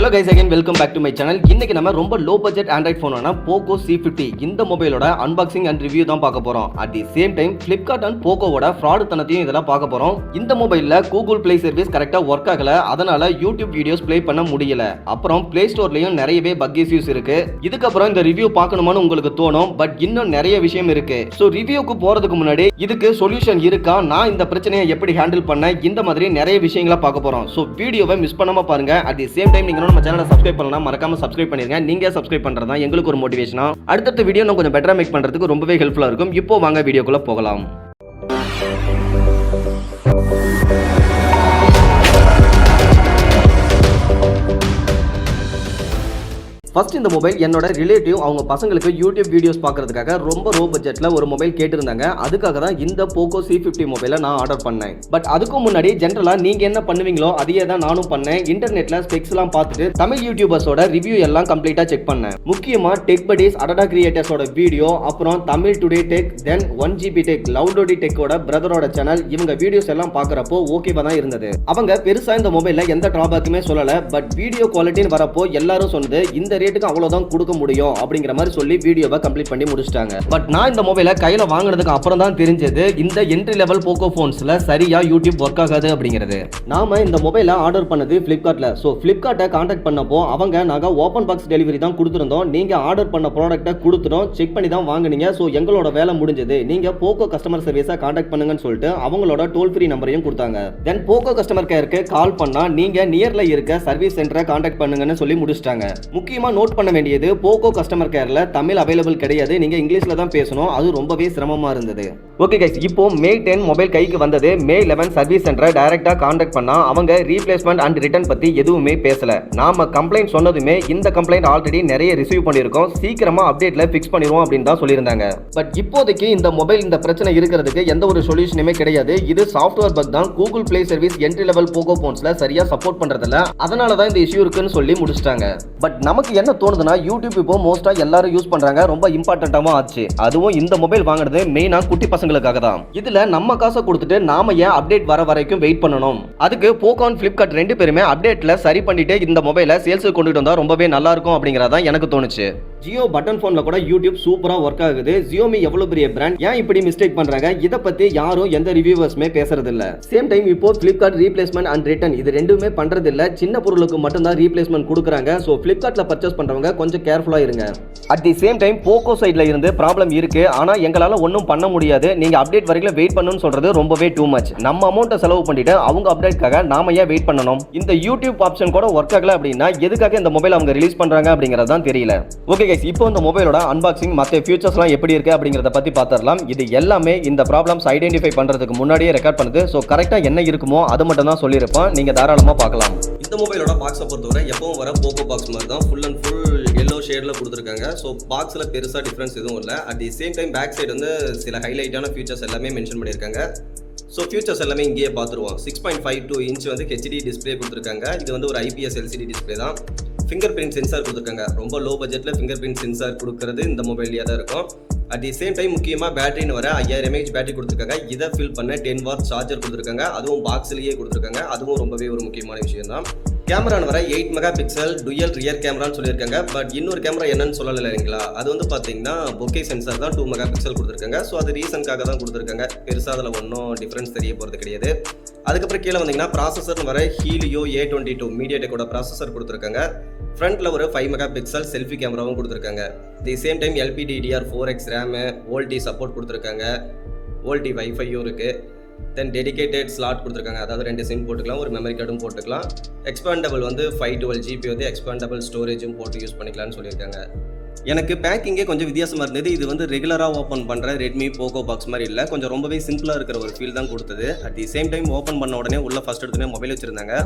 Hello guys, again welcome back to my channel. இன்னைக்கு நம்ம ரொம்ப low budget Android phone ஆன POCO C50 இந்த மொபைலோட unboxing and review தான் பார்க்க போறோம். At the same time flipkart and POCO ஓட fraud தனத்தையும் இதெல்லாம் பார்க்க போறோம். இந்த மொபைல்ல Google Play Service கரெக்ட்டா வர்க் ஆகல, அதனால YouTube வீடியோஸ் ப்ளே பண்ண முடியல. அப்புறம் Play Storeலயும் நிறையவே bug issues இருக்கு. இதுக்கு அப்புறம் இந்த ரிவ்யூ பார்க்கணும்னு உங்களுக்கு தோணும், பட் இன்னும் நிறைய விஷயம் இருக்கு. சோ ரிவ்யூக்கு போறதுக்கு முன்னாடி இதுக்கு சொல்யூஷன் இருக்கா, நான் இந்த பிரச்சனையை எப்படி ஹேண்டில் பண்ண, இந்த மாதிரி நிறைய விஷயங்களை பார்க்க போறோம். சோ வீடியோவை மிஸ் பண்ணாம பாருங்க. At the same time நீங்க நம்ம சேனலை சப்ஸ்கிரைப் பண்ணலாம், மறக்காம சப்ஸ்கிரைப் பண்ணிருங்க. நீங்க சப்ஸ்கிரைப் பண்றதா எங்களுக்கு ஒரு மோட்டிவேஷனா, அடுத்த வீடியோ நான் கொஞ்சம் பெட்டரா மேக் பண்றதுக்கு ரொம்பவே ஹெல்ப்ஃபுல்லா இருக்கும். இப்போ வாங்க வீடியோக்குள்ள போகலாம். ஃபர்ஸ்ட் இந்த மொபைல் என்னோட ரிலேட்டிவ் அவங்க பசங்களுக்கு யூடியூப் வீடியோஸ் பார்க்கறதுக்காக ரொம்ப லோ பட்ஜெட்ல ஒரு மொபைல் கேட்டிருந்தாங்க. அதுக்காக தான் இந்த POCO C50 மொபைலை நான் ஆர்டர் பண்ணேன். பட் அதுக்கு முன்னாடி ஜென்ரலா நீங்க என்ன பண்ணுவீங்களோ அதையே தான் நானும் பண்ணேன். இன்டர்நெட்ல ஸ்பெக்ஸ் எல்லாம் பார்த்துட்டு தமிழ் யூடியூபர்ஸோட ரிவ்யூ எல்லாம் கம்ப்ளீட்டா செக் பண்ணேன். முக்கியமா டெக் படிஸ் அடடா கிரியேட்டர்ஸோட வீடியோ, அப்புறம் தமிழ் டுடே டெக், தென் 1GB டெக் லவுடோடி டெக்கோட பிரதரோட சேனல், இவங்க வீடியோஸ் எல்லாம் பார்க்கறப்போ ஓகேவா தான் இருந்தது. அவங்க பெருசா இந்த மொபைல்ல எந்த டிராபேக்குமே சொல்லல, பட் வீடியோ குவாலிட்டின்னு வரப்போ எல்லாரும் சொன்னது இந்த ரேட்டுக்கு அவ்வளவுதான் கொடுக்க முடியும் அப்படிங்கிற மாதிரி சொல்லி வீடியோவை கம்ப்ளீட் பண்ணி முடிச்சிட்டாங்க. பட் நான் இந்த மொபைலை கையில வாங்கினதுக்கு அப்புறம் தான் தெரிஞ்சது இந்த என்ட்ரி லெவல் POCO போன்ஸ்ல சரியா யூடியூப் ஒர்க் ஆகாது அப்படிங்கிறது. நாம இந்த மொபைலை ஆர்டர் பண்ணது பிளிப்கார்ட்ல. ஸோ பிளிப்கார்ட்டை கான்டாக்ட் பண்ணப்போ அவங்க நாங்கள் ஓப்பன் பாக்ஸ் டெலிவரி தான் கொடுத்துருந்தோம், நீங்க ஆர்டர் பண்ண ப்ராடக்ட்டை கொடுத்துட்டோம், செக் பண்ணி தான் வாங்குனீங்க, ஸோ எங்களோட வேலை முடிஞ்சது, நீங்க POCO கஸ்டமர் சர்வீஸை கான்டாக்ட் பண்ணுங்கன்னு சொல்லிட்டு அவங்களோட டோல் ஃப்ரீ நம்பரையும் கொடுத்தாங்க. தென் POCO கஸ்டமர் கேருக்கு கால் பண்ணா நீங்க நியர்ல இருக்க சர்வீஸ் சென்டரை கான்டாக்ட் பண்ணுங்கன்னு சொல்லி முடிச்சிட்டாங்க. முக்கியமா நோட் பண்ண வேண்டியது POCO கஸ்டமர் கேர்ல தமிழ் அவைலபிள் கிடையாது, நீங்க இங்கிலீஷ்ல தான் பேசணும். அது ரொம்பவே சிரமமா இருந்தது. ஓகே கைஸ், இப்போ May 10 மொபைல் கைக்கு வந்தது. May 11 சர்வீஸ் சென்டரை டைரக்டா கான்டாக்ட் பண்ணா அவங்க ரீப்ளேஸ்மெண்ட் அண்ட் ரிட்டர்ன் பத்தி எதுவுமே பேசல. நாம கம்ப்ளைண்ட் சொன்னதுமே இந்த கம்ப்ளைண்ட் ஆல்ரெடி நிறைய ரிசீவ் பண்ணிருக்கோம், சீக்கிரமா அப்டேட்ல ஃபிக்ஸ் பண்ணிடுவோம் அப்படின்னு தான் சொல்லியிருந்தாங்க. பட் இப்போதைக்கு இந்த மொபைல் இந்த பிரச்சனை இருக்கிறதுக்கு எந்த ஒரு சொல்யூஷனுமே கிடையாது. இது சாஃப்ட்வேர் பக் தான். Google Play Service entry level POCO போன்ஸ்ல சரியா சப்போர்ட் பண்றதில்ல, அதனால தான் இந்த இஷ்யூ இருக்குன்னு சொல்லி முடிச்சிட்டாங்க. பட் நமக்கு என்ன தோணுதுன்னா, யூடியூப் இப்போ மோஸ்டா எல்லாரும் யூஸ் பண்றாங்க, ரொம்ப இம்பார்ட்டன்ட்டாவும் ஆச்சு. அதுவும் இந்த மொபைல் வாங்குறது மெயினா குட்டி பசங்களுக்காக தான். இதுல நம்ம காசை கொடுத்துட்டு நாம ஏன் அப்டேட் வர வரைக்கும் வெயிட் பண்ணணும்? அதுக்கு POCO and flipkart ரெண்டு பேருமே அப்டேட்ல சரி பண்ணிட்டு இந்த மொபைலை சேல்ஸுக்கு கொண்டுட்டு வந்தா ரொம்பவே நல்லா இருக்கும் அப்படிங்கறதா எனக்கு தோணுச்சு. ஜியோ பட்டன் போன்ல கூட யூடியூப் சூப்பரா ஒர்க் ஆகுது. ஜியோமி எவ்வளவு பெரிய பிராண்ட், ஏன் இப்படி மிஸ்டேக் பண்றாங்க? இத பத்தி யாரும் எந்த ரிவ்யூவர்ஸ்மே பேசுறது இல்ல. சேம் டைம் இப்போ flipkart ரீப்ளேஸ்மெண்ட் அண்ட் ரிட்டர்ன் இது ரெண்டுமே பண்றது இல்ல, சின்ன பொருளுக்கு மட்டும் தான் ரீப்ளேஸ்மெண்ட் கொடுக்கறாங்க. சோ flipkartல பர்ச்சேஸ் பண்றவங்க கொஞ்சம் கேர்ஃபுல்லா இருங்க. At the same time POCO சைடுல இருந்து ப்ராப்ளம் இருக்கு, ஆனா எங்களால ஒன்றும் பண்ண முடியாது, நீங்க அப்டேட் வரைக்கும் வெயிட் பண்ணணும்னு சொல்றது ரொம்பவே டூ மச். நம்ம அமௌண்ட்டை செலவு பண்ணிட்டு அவங்க அப்டேட்காக நாம ஏன் வெயிட் பண்ணணும்? இந்த யூடியூப் ஆப்ஷன் கூட ஒர்க் ஆகல அப்படின்னா எதுக்காக இந்த மொபைல் அவங்க ரிலீஸ் பண்றாங்க அப்படிங்கறது தான் தெரியல. ஓகே கைஸ், இப்போ இந்த மொபைலோட அன்பாக்சிங் மற்ற ஃபியூச்சர்ஸ்லாம் எப்படி இருக்கு அப்படிங்கறத பத்தி பார்த்துடலாம். இது எல்லாமே இந்த ப்ராப்ளம்ஸ் ஐடென்டிஃபை பண்றதுக்கு முன்னாடியே ரெக்கார்ட் பண்ணுது. ஸோ கரெக்டா என்ன இருக்குமோ அது மட்டும் தான் சொல்லியிருப்பேன், நீங்க தாராளமா பார்க்கலாம். இந்த மொபைலோட பாக்ஸை பொறுத்தவரை எப்பவும் வர POCO பாக்ஸ் மாதிரி தான், ஃபுல் அண்ட் ஃபுல் yellow ஷேட்ல கொடுத்துருக்காங்க. ஸோ பாக்ஸ்ல பெருசா டிஃபரன்ஸ் எதுவும் இல்லை. At the same time back side வந்து சில ஹைலைட்டான ஃபியூச்சர்ஸ் எல்லாமே மென்ஷன் பண்ணியிருக்காங்க. ஸோ ஃபியூச்சர்ஸ் எல்லாமே இங்கேயே பார்த்துருவோம். 6.52 இன்ச் வந்து HD டிஸ்பிளே கொடுத்துருக்காங்க. இது வந்து ஒரு IPS LCD டிஸ்பிளே தான். ஃபிங்கர் பிரிண்ட் சென்சார் கொடுத்துருக்காங்க. ரொம்ப லோ பட்ஜெட்டில் ஃபிங்கர் பிரிண்ட் சென்சார் கொடுக்குறது இந்த மொபைல்லேயே தான் இருக்கும். அட் தி சேம் டைம் முக்கியமாக பேட்டரின்னு வர 5000 mAh பேட்டரி கொடுத்துருக்காங்க. இதை ஃபில் பண்ண 10 வாட் சார்ஜர் கொடுத்துருக்காங்க, அதுவும் பாக்ஸ்லேயே கொடுத்துருக்காங்க. அதுவும் ரொம்பவே ஒரு முக்கியமான விஷயம் தான். கேமரான்னு வர 8 மெகா பிக்சல் டுயல் ரியர் கேமரான்னு சொல்லியிருக்காங்க. பட் இன்னொரு கேமரா என்னன்னு சொல்லலை இல்லைங்களா, அது வந்து பார்த்தீங்கன்னா பொக்கே சென்சார் தான் 2 மெகா பிக்சல் கொடுத்துருக்காங்க. ஸோ அது ரீசனுக்காக தான் கொடுத்துருக்காங்க, பெருசாக அதில் ஒன்றும் டிஃப்ரென்ஸ் தெரிய போகிறது கிடையாது. அதுக்கப்புறம் கீழே வந்தீங்கன்னா ப்ராசஸர்னு வர ஹீலியோ A22 மீடியாடெக்கோட ப்ராசஸர் கொடுத்துருக்காங்க. ஃப்ரண்ட்டில் ஒரு 5 மெகா பிக்சல் செல்ஃபி கேமராவும் கொடுத்துருக்காங்க. தி same time LPDDR4X RAM, VoLTE support கொடுத்துருக்காங்க, வோல்டி வைஃபையும் இருக்குது. தென் டெடிகேட்டட் ஸ்லாட் கொடுத்துருக்காங்க, அதாவது 2 சிம் போட்டுக்கலாம், ஒரு மெமரி கார்டும் போட்டுக்கலாம். எக்ஸ்பேண்டபிள் வந்து 512GB வந்து எக்ஸ்பேண்டபிள் ஸ்டோரேஜும் போட்டு யூஸ் பண்ணிக்கலாம்னு சொல்லியிருக்காங்க. எனக்கு பேக்கிங்கே கொஞ்சம் வித்தியாசமாக இருந்தது. இது வந்து ரெகுலராக ஓப்பன் பண்ணுற ரெட்மி POCO பாக்ஸ் மாதிரி இல்லை, கொஞ்சம் ரொம்பவே சிம்பிளாக இருக்கிற ஒரு ஃபீல் தான் கொடுத்தது. At the same time open பண்ண உடனே உள்ள ஃபர்ஸ்ட் எடுத்துனே மொபைல் வச்சுருந்தாங்க.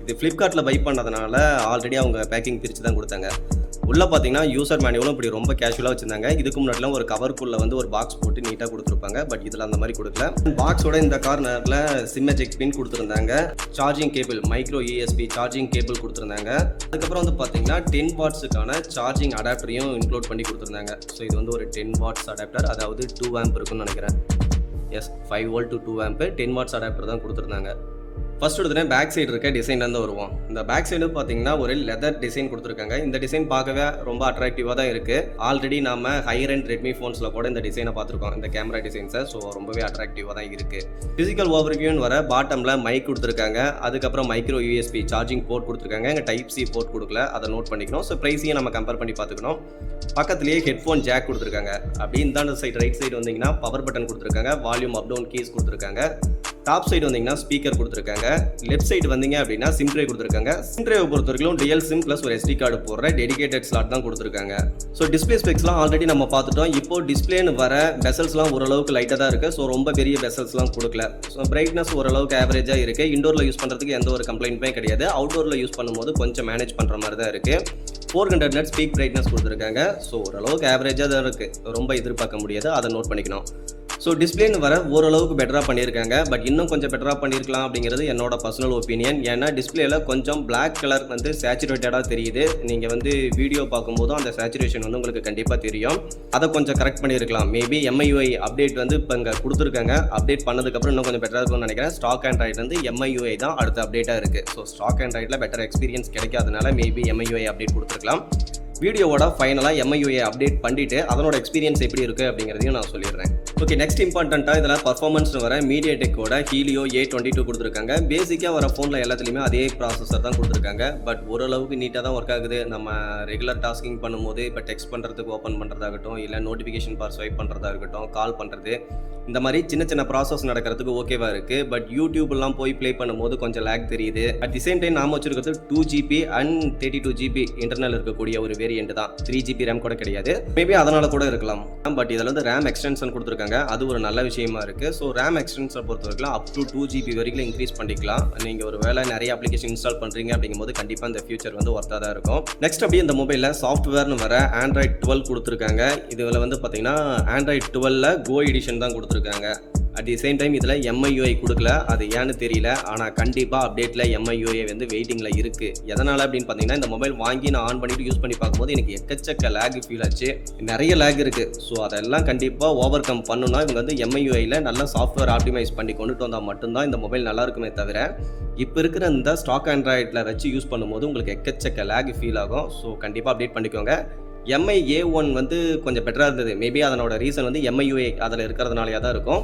இது ஃப்ளிப்கார்ட்டில் பை பண்ணதுனால ஆல்ரெடி அவங்க பேக்கிங் பிரித்து தான் கொடுத்தாங்க. உள்ளே பார்த்தீங்கன்னா யூசர் மேனுவலும் இப்படி ரொம்ப கேஷுவலாக வச்சுருந்தாங்க. இதுக்கு முன்னாடிலாம் ஒரு கவருக்குள்ளே வந்து ஒரு பாக்ஸ் போட்டு நீட்டாக கொடுத்துருப்பாங்க, பட் இதில் அந்த மாதிரி கொடுக்கல. பாக்ஸோட இந்த கார்னரில் சிம் எஜெக்ட் பின் கொடுத்துருந்தாங்க, charging cable micro USB charging cable கொடுத்துருந்தாங்க. அதுக்கப்புறம் வந்து பார்த்தீங்கன்னா 10 வாட்ஸுக்கான சார்ஜிங் அடாப்டரையும் இன்க்ளூட் பண்ணி கொடுத்துருந்தாங்க. ஸோ இது வந்து ஒரு 10 வாட்ஸ் அடாப்டர், அதாவது 2 ஆம்ப் இருக்குன்னு நினைக்கிறேன். Yes, 5 volt to 2 amp 10 watts adapter தான் கொடுத்துருந்தாங்க. ஃபர்ஸ்ட் எடுத்துகிட்டு பேக் சைடு இருக்க டிசைன்லேருந்து வருவோம். இந்த பேக் சைடு பார்த்தீங்கன்னா ஒரு லெதர் டிசைன் கொடுத்துருக்காங்க. இந்த டிசைன் பார்க்கவே ரொம்ப அட்ராக்டிவாக தான் இருக்குது. ஆல்ரெடி நம்ம ஹையர் அண்ட் ரெட்மி ஃபோன்ஸில் கூட இந்த டிசைனை பார்த்துருக்கோம், இந்த கேமரா டிசைன்ஸை. ஸோ ரொம்பவே அட்ராக்டிவாக தான் இருக்குது. ஃபிசிக்கல் ஓவர்வியூன்னு வர பாட்டமில் மைக் கொடுத்துருக்காங்க. அதுக்கப்புறம் மைக்ரோ யூஎஸ்பி சார்ஜிங் போர்ட் கொடுத்துருக்காங்க. இங்கே டைப் சி போர்ட் கொடுக்கல, அதை நோட் பண்ணிக்கணும். ஸோ ப்ரைஸையும் நம்ம கம்பேர் பண்ணி பார்த்துக்கணும். பக்கத்துலேயே ஹெட்ஃபோன் ஜாக் கொடுத்துருக்காங்க. அப்படி இந்த சைடு ரைட் சைடு வந்தீங்கன்னா பவர் பட்டன் கொடுத்துருக்காங்க. வால்யூம் அப் டவுன் கீஸ் கொடுத்துருக்காங்க. டாப் சைடு வந்தீங்கன்னா ஸ்பீக்கர் கொடுத்துருக்காங்க. லெஃப்ட் சைடு வந்தீங்க அப்படின்னா சிம் ட்ரே கொடுத்துருக்காங்க. சிம் ட்ரேவை பொறுத்த வரைக்கும் டிஎல் சிம் ப்ளஸ் ஒரு எஸ்டி கார்டு போடுற டெடிகேட்டட் ஸ்லாட் தான் கொடுத்துருக்காங்க. ஸோ டிஸ்பிளே ஸ்பெக்ஸ்லாம் ஆல்ரெடி நம்ம பார்த்துட்டோம். இப்போ டிஸ்பிளேன்னு வர பெசல்ஸ்லாம் ஓரளவுக்கு லைட்டாக தான் இருக்குது. ஸோ ரொம்ப பெரிய பெசல்ஸ்லாம் கொடுக்கல. ஸோ பிரைட்னஸ் ஓரளவுக்கு ஆவரேஜாக இருக்குது. இண்டோரில் யூஸ் பண்ணுறதுக்கு எந்த ஒரு கம்ப்ளைண்ட்டுமே கிடையாது. அவுட்டோரில் யூஸ் பண்ணும்போது கொஞ்சம் மேனேஜ் பண்ணுற மாதிரி தான் இருக்குது. 400 நட் ஸ்பீக் பிரைட்னஸ் கொடுத்துருக்காங்க. ஸோ ஓரளவுக்கு ஆவரேஜாக தான் இருக்குது. ரொம்ப எதிர்பார்க்க முடியாது, அதை நோட் பண்ணிக்கணும். ஸோ டிஸ்பிளேன்னு வர ஓரளவுக்கு பெட்டராக பண்ணியிருக்காங்க. பட் இன்னும் கொஞ்சம் பெட்டராக பண்ணியிருக்கலாம் அப்படிங்கிறது என்னோட பர்சனல் ஒப்பீனியன். ஏன்னா டிஸ்பிளேல கொஞ்சம் பிளாக் கலர் வந்து சேச்சுரேட்டடாக தெரியுது. நீங்கள் வந்து வீடியோ பார்க்கும்போதும் அந்த சேச்சுரேஷன் வந்து உங்களுக்கு கண்டிப்பாக தெரியும். அதை கொஞ்சம் கரெக்ட் பண்ணியிருக்கலாம். மேபி MIUI அப்டேட் வந்து இப்போ இங்கே கொடுத்துருக்காங்க. அப்டேட் பண்ணதுக்கப்புறம் இன்னும் கொஞ்சம் பெட்டராக இருக்கும்னு நினைக்கிறேன். ஸ்டாக் ஆண்ட்ராய்டு வந்து MIUI தான் அடுத்த அப்டேட்டாக இருக்குது. ஸோ ஸ்டாக் ஆண்ட்ராய்டில் பெட்டர் எக்ஸ்பீரியன்ஸ் கிடைக்காதனால மேபி MIUI அப்டேட் கொடுத்துருக்கலாம். வீடியோவோட ஃபைனலாக MIUI அப்டேட் பண்ணிட்டு அதனோட எக்ஸ்பீரியன்ஸ் எப்படி இருக்குது அப்படிங்கிறதையும் நான் சொல்லிடுறேன். ஓகே, நெக்ஸ்ட் இம்பார்ட்டண்ட்டாக இதில் பர்ஃபார்மன்ஸ் வர மீடியாடெக்கோட ஹீலியோ A22 கொடுத்துருக்காங்க. பேசிக்காக வர ஃபோனில் எல்லாத்துலேயுமே அதே ப்ராசஸர் தான் கொடுத்துருக்காங்க. பட் ஓரளவுக்கு நீட்டாக தான் ஒர்க் ஆகுது. நம்ம ரெகுலர் டாஸ்கிங் பண்ணும்போது இப்போ டெக்ஸ்ட் பண்ணுறதுக்கு ஓப்பன் பண்ணுறதாகட்டும், இல்லை நோட்டிஃபிகேஷன் பார் ஸ்வைப் பண்ணுறதா இருக்கட்டும், கால் பண்ணுறது, இந்த மாதிரி சின்ன சின்ன ப்ராசஸ் நடக்கிறதுக்கு ஓகேவா இருக்குது. பட் யூடியூப்லாம் போய் ப்ளே பண்ணும்போது கொஞ்சம் லேக் தெரியுது. அட் தி சேம் டைம் நாம வச்சிருக்கிறது 2GB அண்ட் 32GB இன்டர்னல் இருக்கக்கூடிய ஒரு வேரியன்ட் தான். 3GB ரேம் கூட கிடையாது. மேபி அதனால கூட இருக்கலாம். பட் இதில் வந்து ரேம் எக்ஸ்டென்ஷன் கொடுத்துருக்காங்க. அது ஒரு நல்ல விஷயமா இருக்குது. ஸோ ரேம் எக்ஸ்டென்ஷனை பொறுத்த வரைக்கும் அப் டு 2GB வரைக்கும் இன்க்ரீஸ் பண்ணிக்கலாம். நீங்கள் ஒரு வேலை நிறைய அப்ளிகேஷன் இன்ஸ்டால் பண்ணுறீங்க அப்படிங்கும்போது கண்டிப்பாக இந்த ஃபியூச்சர் வந்து ஒர்த்தாக தான் இருக்கும். நெக்ஸ்ட் அப்படியே இந்த மொபைலில் சாஃப்ட்வேர்னு வர Android 12 கொடுத்துருக்காங்க. இதில் வந்து பார்த்தீங்கன்னா Android 12ல் Go எடிஷன் தான் கொடுத்துருக்காங்க. அட் தி சேம் டைம் இதில் MIUI கொடுக்கல. அது ஏன்னு தெரியல. ஆனால் கண்டிப்பாக அப்டேட்டில் MIUI வந்து வெயிட்டிங்கில் இருக்குது. எதனால் அப்படின்னு பார்த்தீங்கன்னா, இந்த மொபைல் வாங்கி நான் ஆன் பண்ணிவிட்டு யூஸ் பண்ணி பார்க்கும்போது எனக்கு எக்கச்சக்க லேக் ஃபீல் ஆச்சு. நிறைய லேக் இருக்குது. ஸோ அதெல்லாம் கண்டிப்பாக ஓவர் கம் பண்ணணும்னா இவங்க வந்து MIUIயில் நல்ல சாஃப்ட்வேர் ஆப்டிமைஸ் பண்ணி கொண்டுட்டு வந்தால் மட்டும்தான் இந்த மொபைல் நல்லா இருக்குமே தவிர, இப்போ இருக்கிற இந்த ஸ்டாக் ஆண்ட்ராய்டில் வச்சு யூஸ் பண்ணும்போது உங்களுக்கு எக்கச்சக்க லேக் ஃபீல் ஆகும். ஸோ கண்டிப்பாக அப்டேட் பண்ணிக்கோங்க. MI A1 வந்து கொஞ்சம் பெட்டராக இருந்தது. மேபி அதனோட ரீசன் வந்து MIUI அதில் இருக்கிறதுனாலையாக தான் இருக்கும்.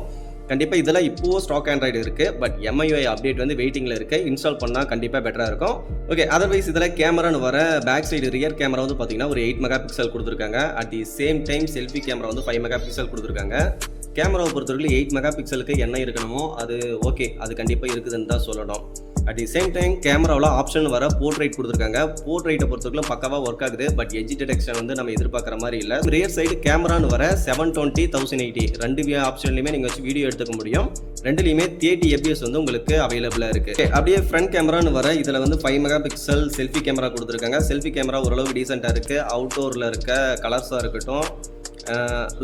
கண்டிப்பாக இதில் இப்போது ஸ்டாக் ஆண்ட்ராய்டு இருக்குது. பட் MIUI அப்டேட் வந்து வெயிட்டிங்கில் இருக்குது. இன்ஸ்டால் பண்ணால் கண்டிப்பாக பெட்டராக இருக்கும். ஓகே, அதர்வைஸ் இதில் கேமரான்னு வர பேக் சைடு ரியர் கேமரா வந்து பார்த்தீங்கன்னா ஒரு 8 மெகா பிக்சல் கொடுத்துருக்காங்க. At the same time selfie camera வந்து 5 மெகா பிக்சல் கொடுத்துருக்காங்க. கேமராவை பொறுத்தவரைக்கும் 8 மெகா பிக்சலுக்கு என்ன இருக்கணுமோ அது ஓகே, அது கண்டிப்பாக இருக்குதுன்னு தான் சொல்லணும். அட் தி சேம் டைம் கேமராவில் ஆப்ஷன் வர போர்ட்ரைட் கொடுத்துருக்காங்க. போர்ட்ரைட்டை பொறுத்தவரைக்கும் பக்காவாக ஒர்க் ஆகுது. பட் எட்ஜ் டிடெக்ஷன் வந்து நம்ம எதிர்பார்க்குற மாதிரி இல்லை. ரியர் சைடு கேமரான்னு வர 720 1080 ரெண்டு ஆப்ஷன்லையுமே நீங்கள் வச்சு வீடியோ எடுத்துக்க முடியும். ரெண்டுலையுமே 30 FPS வந்து உங்களுக்கு அவைலபிளாக இருக்குது. அப்படியே ஃப்ரண்ட் கேமரான்னு வர இதில் வந்து 5 மெகா பிக்சல் செல்ஃபி கேமரா கொடுத்துருக்காங்க. செல்ஃபி கேமரா ஓரளவுக்கு டீசெண்டாக இருக்குது. அவுட்டோரில் இருக்க கலர்ஸாக இருக்கட்டும்,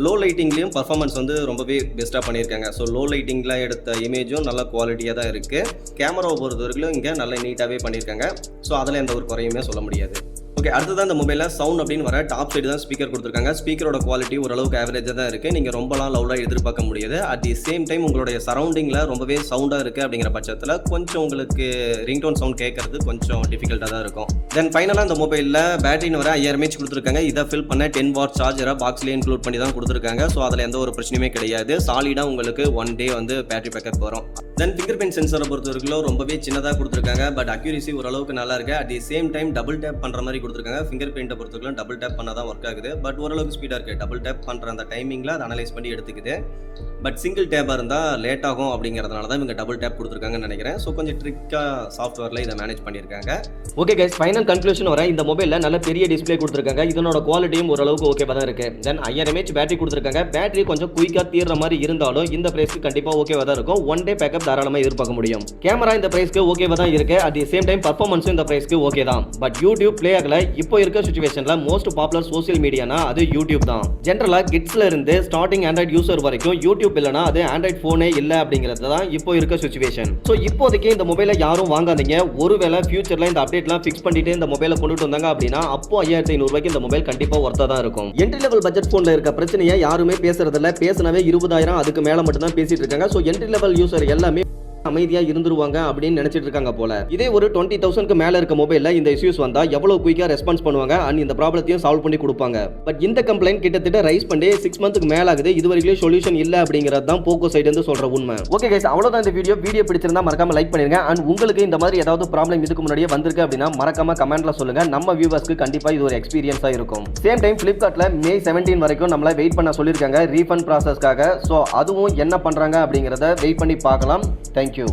லோ லைட்டிங்லேயும் பர்ஃபார்மன்ஸ் வந்து ரொம்பவே பெஸ்ட்டாக பண்ணியிருக்காங்க. ஸோ லோ லைட்டிங்கில் எடுத்த இமேஜும் நல்ல குவாலிட்டியாக தான் இருக்குது. கேமராவை பொறுத்த வரைக்கும் இங்கே நல்ல நீட்டாகவே பண்ணியிருக்காங்க. ஸோ அதில் எந்த ஒரு குறையுமே சொல்ல முடியாது. ஓகே, அடுத்ததான் இந்த மொபைலில் சவுண்ட் அப்படின்னு வர டாப் சைடு தான் ஸ்பீக்கர் கொடுத்துருக்காங்க. ஸ்பீக்கரோட குவாலிட்டி ஓரளவுக்கு ஆவரேஜாக தான் இருக்குது. நீங்கள் ரொம்பலாம் லவுடாக எதிர்பார்க்க முடியாது. அட் தி சேம் டைம் உங்களுடைய சரௌண்டிங்கில் ரொம்பவே சவுண்டாக இருக்குது அப்படிங்கிற பட்சத்தில் கொஞ்சம் உங்களுக்கு ரிங்டோன் சவுண்ட் கேட்கறது கொஞ்சம் டிஃபிகல்ட்டாக தான் இருக்கும். தென் ஃபைனலாக இந்த மொபைலில் பேட்டரின்னு வர 5000 mAh கொடுத்துருக்காங்க. இதை ஃபில் பண்ண 10 வாட் சார்ஜரை பாக்ஸ்லேயே இன்க்ளூட் பண்ணி தான் கொடுத்துருக்காங்க. ஸோ அதில் எந்த ஒரு பிரச்சனையுமே கிடையாது. சாலிடாக உங்களுக்கு 1 day வந்து பேட்டரி பேக்கப் வரும். தென் ஃபிங்கர் பிரிண்ட் சென்சரை பொறுத்த வரைக்கும் ரொம்பவே சின்னதாக கொடுத்துருக்காங்க. பட் அக்யூரசி ஓரளவுக்கு நல்லா இருக்குது. At the same time double tape பண்ணுற மாதிரி கொடுத்துருக்காங்க. ஃபிங்கர் பிரிண்ட்டை பொறுத்தவரைக்கும் டபுள் டேப் பண்ணால் தான் ஒர்க் ஆகுது. பட் ஓரளவுக்கு ஸ்பீடாக இருக்குது. டபுள் டேப் பண்ணுற அந்த டைமிங்கில் அதை அனலைஸ் பண்ணி எடுத்துக்குது. பட் சிங்கிள் டேப்பாக இருந்தால் லேட் ஆகும் அப்படிங்கிறதுனால தான் இவங்க டபுள் டேப் கொடுத்துருக்காங்கன்னு நினைக்கிறேன். ஸோ கொஞ்சம் ட்ரிக்காக சாஃப்ட்வேரில் இதை மேனேஜ் பண்ணியிருக்காங்க. ஓகே கைஸ், ஃபைனல் கன்க்ளூஷன் வர இந்த மொபைலில் நல்ல பெரிய டிஸ்பிளே கொடுத்துருக்காங்க. இதனோட குவாலிட்டியும் ஓரளவுக்கு ஓகேவாக தான் இருக்குது. தென் 5000 mAh பேட்டரி கொடுத்துருக்காங்க. பேட்டரி கொஞ்சம் குயிக்காக தீர்ற மாதிரி இருந்தாலும் இந்த பிரைஸ்க்கு கண்டிப்பாக ஓகேவாக தான் இருக்கும். 1 day பேக்கப் தாராளமாக எதிர்பார்க்க முடியும். கேமரா இந்த பிரைஸ்க்கு ஓகேவாக தான் இருக்குது. அட் தி சேம் டைம் பர்ஃபார்மன்ஸும் இந்த பிரைஸ்க்கு ஓகே தான். பட் யூடியூப் பிளே ஆகல. இப்போ இருக்க சிச்சுவேஷனில் மோஸ்ட் பாப்புலர் சோசியல் மீடியானா அது யூடியூப் தான். ஜென்ரலாக கிட்ஸ்ல இருந்து ஸ்டார்டிங் ஆண்ட்ராய்ட் யூசர் வரைக்கும் யூடியூப் இல்லைனா அது ஆண்ட்ராய்ட் ஃபோனே இல்லை அப்படிங்கிறது தான் இப்போ இருக்க சிச்சுவேஷன். ஸோ இப்போதைக்கு இந்த மொபைலை யாரும் வாங்காதீங்க. ஒருவேளை ஃபியூச்சரில் இந்த அப்டேட்லாம் ஃபிக்ஸ் பண்ணிட்டு இந்த மொபைலை கொண்டுட்டு வந்தாங்க அப்படின்னா அப்போ 5500 ரூபாய்க்கு இந்த மொபைல் கண்டிப்பாக ஒர்த்தாக தான் இருக்கும். என்ட்ரி லெவல் பட்ஜெட் ஃபோனில் இருக்க பிரச்சனையை யாருமே பேசுறதில்ல. பேசினவே 20000 அதுக்கு மேலே மட்டும் தான் பேசிட்டு இருக்காங்க. ஸோ என்ட்ரி லெவல் யூசர் எல்லாமே அமைதியா இருந்துருவாங்க அப்படின்னு நினைச்சிட்டு இருக்காங்க போல. இதே ஒரு 20,000க்கு மேல இருக்க மொபைல்ல இந்த இஷ்யூஸ் வந்தா எவ்வளவு குயிக்கா ரெஸ்பான்ஸ் பண்ணுவாங்க அண்ட் இந்த ப்ராப்ளத்தையும் சால்வ் பண்ணி கொடுப்பாங்க. பட் இந்த கம்ப்ளைண்ட் கிட்டத்தட்ட ரைஸ் பண்ணி 6 மந்த்க்கு மேல ஆகுது. இது வரைக்கும் சொல்யூஷன் இல்ல அப்படிங்கறது தான் போக்கோ சைடு இருந்து சொல்ற உண்மை. ஓகே गाइस, அவ்வளவுதான் இந்த வீடியோ பிடிச்சிருந்தா மறக்காம லைக் பண்ணிருங்க. அண்ட் உங்களுக்கு இந்த மாதிரி ஏதாவது ப்ராப்ளம் இதுக்கு முன்னாடியே வந்திருக்கு அப்படின்னா மறக்காம கமெண்ட்ல சொல்லுங்க. நம்ம வியூவர்ஸ்க்கு கண்டிப்பா இது ஒரு எக்ஸ்பீரியன்ஸா இருக்கும். சேம் டைம் flipkartல மே 17 வரைக்கும் நம்மள வெயிட் பண்ண சொல்லிருக்காங்க ரீஃபண்ட் ப்ராசஸ்க்காக. சோ அதுவும் என்ன பண்றாங்க அப்படிங்கறத வெயிட் பண்ணி பார்க்கலாம். Thank you.